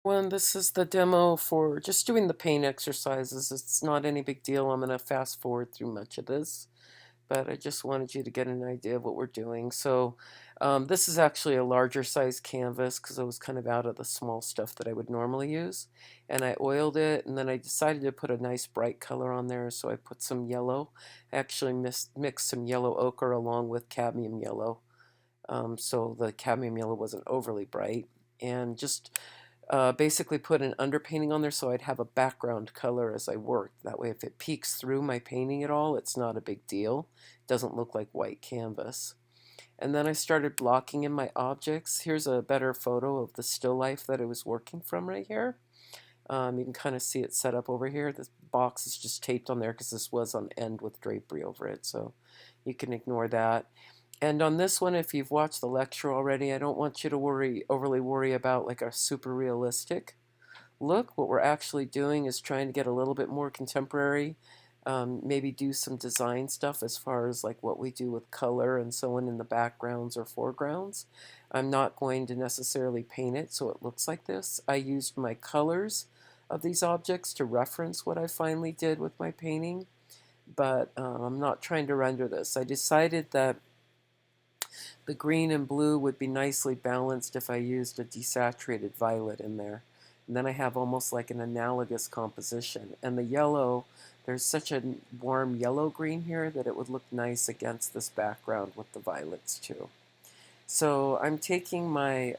Well, this is the demo for just doing the paint exercises. It's not any big deal. I'm going to fast forward through much of this, but I just wanted you to get an idea of what we're doing. So, this is actually a larger size canvas because I was kind of out of the small stuff that I would normally use. And I oiled it, and then I decided to put a nice bright color on there, so I put some yellow. I actually mixed some yellow ochre along with cadmium yellow, so the cadmium yellow wasn't overly bright. And just basically put an underpainting on there so I'd have a background color as I worked. That way if it peeks through my painting at all, it's not a big deal. It doesn't look like white canvas. And then I started blocking in my objects. Here's a better photo of the still life that I was working from right here. You can kind of see it set up over here. This box is just taped on there because this was on end with drapery over it, so you can ignore that. And on this one, if you've watched the lecture already, I don't want you to overly worry about like a super realistic look. What we're actually doing is trying to get a little bit more contemporary, maybe do some design stuff as far as like what we do with color and so on in the backgrounds or foregrounds. I'm not going to necessarily paint it so it looks like this. I used my colors of these objects to reference what I finally did with my painting, but I'm not trying to render this. I decided that the green and blue would be nicely balanced if I used a desaturated violet in there. And then I have almost like an analogous composition. And the yellow, there's such a warm yellow-green here that it would look nice against this background with the violets too. So I'm taking my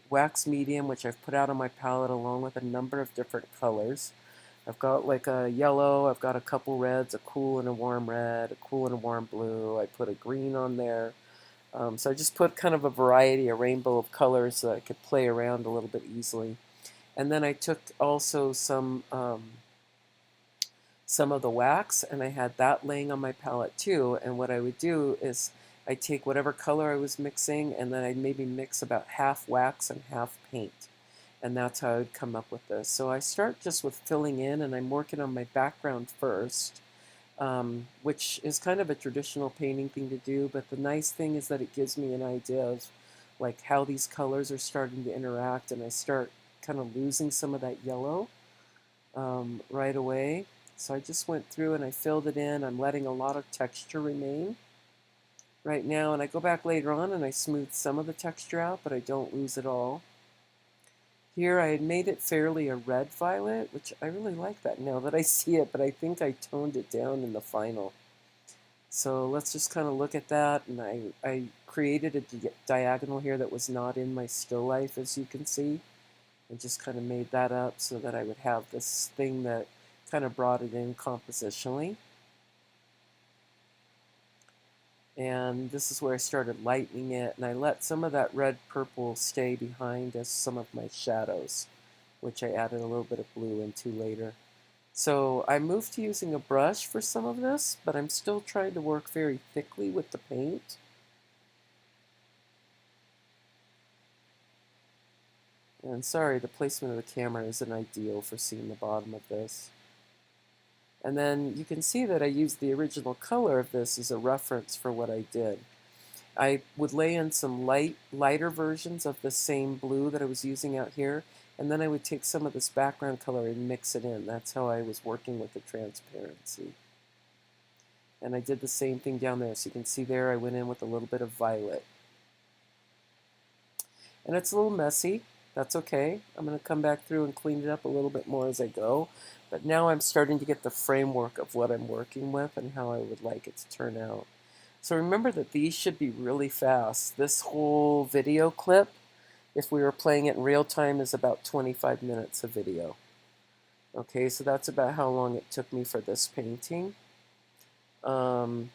wax medium, which I've put out on my palette along with a number of different colors. I've got like a yellow, I've got a couple reds, a cool and a warm red, a cool and a warm blue. I put a green on there. So I just put kind of a variety, a rainbow of colors so that I could play around a little bit easily. And then I took also some of the wax, and I had that laying on my palette too. And what I would do is I take whatever color I was mixing, and then I'd maybe mix about half wax and half paint. And that's how I would come up with this. So I start just with filling in, and I'm working on my background first. Which is kind of a traditional painting thing to do, but the nice thing is that it gives me an idea of like how these colors are starting to interact, and I start kind of losing some of that yellow right away. So I just went through and I filled it in. I'm letting a lot of texture remain right now, and I go back later on and I smooth some of the texture out, but I don't lose it all. Here I had made it fairly a red violet, which I really like that now that I see it, but I think I toned it down in the final. So let's just kind of look at that, and I created a diagonal here that was not in my still life, as you can see. I just kind of made that up so that I would have this thing that kind of brought it in compositionally. And this is where I started lightening it, and I let some of that red purple stay behind as some of my shadows, which I added a little bit of blue into later. So I moved to using a brush for some of this, but I'm still trying to work very thickly with the paint. And sorry, the placement of the camera isn't ideal for seeing the bottom of this. And then you can see that I used the original color of this as a reference for what I did. I would lay in some lighter versions of the same blue that I was using out here, and then I would take some of this background color and mix it in. That's how I was working with the transparency. And I did the same thing down there. So you can see there I went in with a little bit of violet. And it's a little messy. That's okay. I'm going to come back through and clean it up a little bit more as I go. But now I'm starting to get the framework of what I'm working with and how I would like it to turn out. So remember that these should be really fast. This whole video clip, if we were playing it in real time, is about 25 minutes of video. Okay, so that's about how long it took me for this painting. And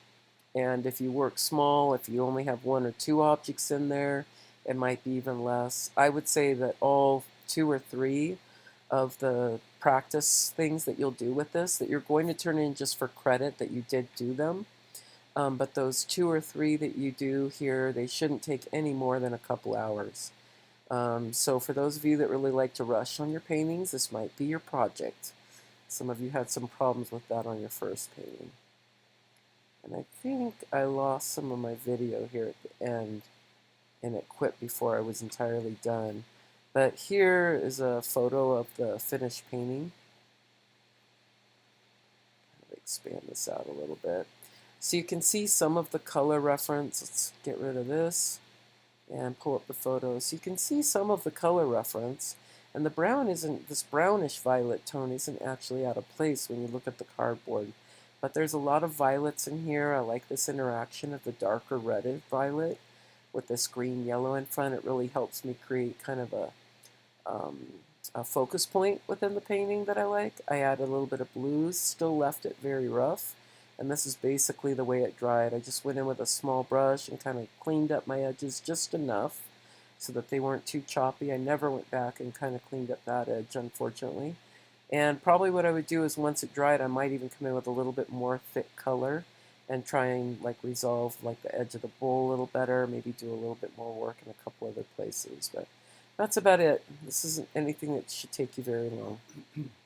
if you work small, if you only have one or two objects in there, it might be even less. I would say that all two or three of the practice things that you'll do with this, that you're going to turn in just for credit that you did do them. But those two or three that you do here, they shouldn't take any more than a couple hours. So for those of you that really like to rush on your paintings, this might be your project. Some of you had some problems with that on your first painting. And I think I lost some of my video here at the end, and it quit before I was entirely done. But here is a photo of the finished painting. Expand this out a little bit. So you can see some of the color reference. Let's get rid of this and pull up the photo. So you can see some of the color reference. And the brown isn't, this brownish violet tone isn't actually out of place when you look at the cardboard. But there's a lot of violets in here. I like this interaction of the darker red violet with this green yellow in front. It really helps me create kind of um, a focus point within the painting that I like. I added a little bit of blues, still left it very rough. And this is basically the way it dried. I just went in with a small brush and kind of cleaned up my edges just enough so that they weren't too choppy. I never went back and kind of cleaned up that edge, unfortunately. And probably what I would do is once it dried, I might even come in with a little bit more thick color and try and like resolve like the edge of the bowl a little better, maybe do a little bit more work in a couple other places. But that's about it. This isn't anything that should take you very long.